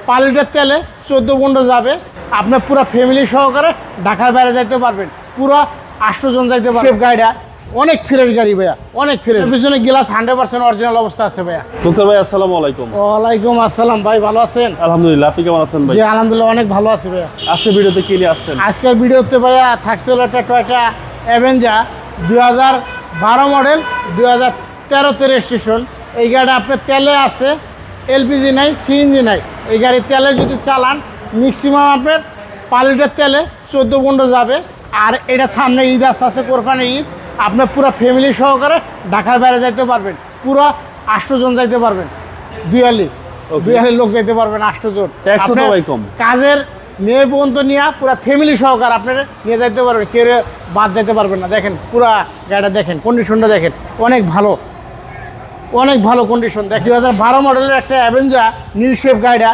5 litre তেলে 14-15 যাবে। আপনার পুরো ফ্যামিলি সহকারে ঢাকার বাইরে যাইতে পারবেন, পুরো 8 জন যাইতে পারবেন। গাড়িটা অনেক ফ্রেশ গাড়ি ভাইয়া, অনেক ফ্রেশ। পিছনে গ্লাস 100% অরিজিনাল অবস্থা আছে ভাইয়া। ডক্টর ভাই আসসালামু আলাইকুম। ওয়ালাইকুম আসসালাম ভাই, ভালো আছেন? আলহামদুলিল্লাহ, আপনি কেমন আছেন ভাই? জি আলহামদুলিল্লাহ অনেক ভালো আছি ভাইয়া। আজকের ভিডিওতে কি নিয়ে আসছেন? আজকের ভিডিওতে ভাইয়া থাকছে হলো একটা টয়োটা অ্যাভেঞ্জার 2012 মডেল, 2013 রেজিস্ট্রেশন। এই গাড়িটা আপনার তেলে আছে, এলপিজি নাই, সিএনজি নাই। এই গাড়ি তেলে যদি চালান ম্যাক্সিমাম আপনার 5 লিটার তেলে 14-15 যাবে। আর এটা সামনে ঈদ আছে, কোরবানি ঈদ। আপনার পুরো ফ্যামিলি সহকারে ঢাকার বাইরে যাইতে পারবেন, পুরো 8 জন যাইতে পারবেন। দুয়ালি লোক যাইতে পারবেন 8 জন। কাজের মেয়ে পর্যন্ত নিয়ে পুরো ফ্যামিলি সহকারে আপনারা নিয়ে যাইতে পারবেন, কেউ বাদ যাইতে পারবেন না। দেখেন পুরো গাড়িটা দেখেন, কন্ডিশনটা দেখেন, অনেক ভালো, অনেক ভালো কন্ডিশন। দেখি 2012 মডেলের একটা অ্যাভেঞ্জার নীল শেপ গাড়িটা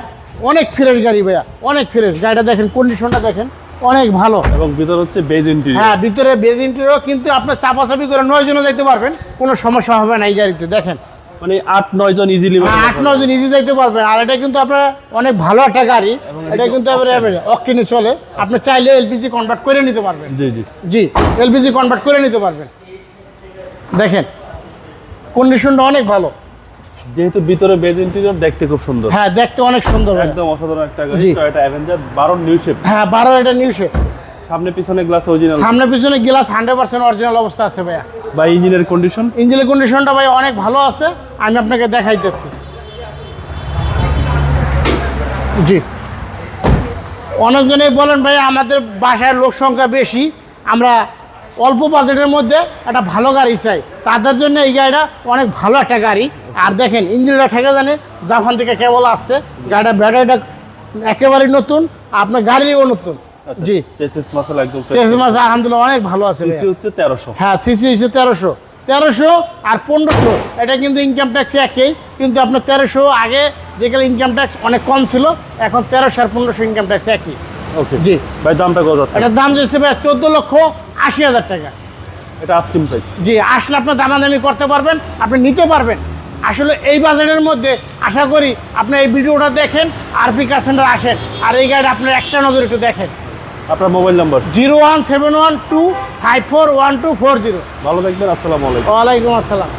অনেক ফ্রেশ গাড়ি ভাইয়া, অনেক ফ্রেশ গাড়িটা দেখেন, কন্ডিশনটা দেখেন, অনেক ভালো। এবং ভিতরে হচ্ছে বেজ ইন্টেরিয়র। হ্যাঁ, ভিতরে বেজ ইন্টেরিয়র, কিন্তু আপনার চাপাচাপি করে 9 জনও যাইতে পারবেন, কোনো সমস্যা হবে না এই গাড়িতে। দেখেন মানে 8-9 জন ইজিলি, 8-9 জন ইজি যাইতে পারবেন। আর এটা কিন্তু আপনার অনেক ভালো একটা গাড়ি, এটা কিন্তু অকটেনে চলে। আপনি চাইলে এলপিজি কনভার্ট করে নিতে পারবেন। জি জি জি, এলপিজি কনভার্ট করে নিতে পারবেন। দেখেন কন্ডিশনটা অনেক ভালো, যেহেতু ভিতরে বেজ ইন্টেরিয়র, দেখতে খুব সুন্দর। হ্যাঁ, দেখতে অনেক সুন্দর, একদম অসাধারণ একটা গাড়ি, টয়োটা অ্যাভেঞ্জার 12 নিউ শেপ। হ্যাঁ, 12 এটা নিউ শেপ। সামনে পিছনে গ্লাস অরিজিনাল, সামনে পিছনে গ্লাস 100% অরিজিনাল অবস্থা আছে ভাইয়া। ভাই ইঞ্জিনের কন্ডিশন? ইঞ্জিনের কন্ডিশনটা ভাই অনেক ভালো আছে, আমি আপনাকে দেখাইতেছি। জি, অনেকজনেই বলেন ভাই আমাদের বাসায় লোক সংখ্যা বেশি, আমরা অল্প বাজেটের মধ্যে একটা ভালো গাড়ি চাই, তাদের জন্য এই গাড়িটা অনেক ভালো একটা গাড়ি। আর দেখেন ইঞ্জিনটা ঠেকে জানে, জাপান থেকে কেবল আসছে গাড়িটা, ব্যাটারিটা একেবারেই নতুন, আপনার গাড়িও নতুন। জি, চেসিস মাসল একদম, চেসিস মাসল আলহামদুলিল্লাহ অনেক ভালো আছে। সিসি হচ্ছে 1300। হ্যাঁ, সিসি হচ্ছে 1300 আর 1500। এটা কিন্তু ইনকাম ট্যাক্স একই, কিন্তু আপনার 1300 আগে যেগুলো ইনকাম ট্যাক্স অনেক কম ছিল, এখন 1300 আর 1500 ইনকাম ট্যাক্স একই। ওকে জি ভাই, দামটা কত যাচ্ছে? এটার দাম যাচ্ছে ভাই 14,80,000 টাকা। এটা আস্কিং প্রাইস। জি, আসলে আপনার দামাদামি করতে পারবেন, আপনি নিতে পারবেন। আসলে এই বাজেটের মধ্যে আশা করি আপনি এই ভিডিওটা দেখেন, আরপি কার সেন্টার আসেন, আর এই গাড়ি আপনার একটা নজর একটু দেখেন। আপনার মোবাইল নাম্বার? 01712541240। ভালো থাকবেন, আসসালামু আলাইকুম। ওয়ালাইকুম আসসালাম।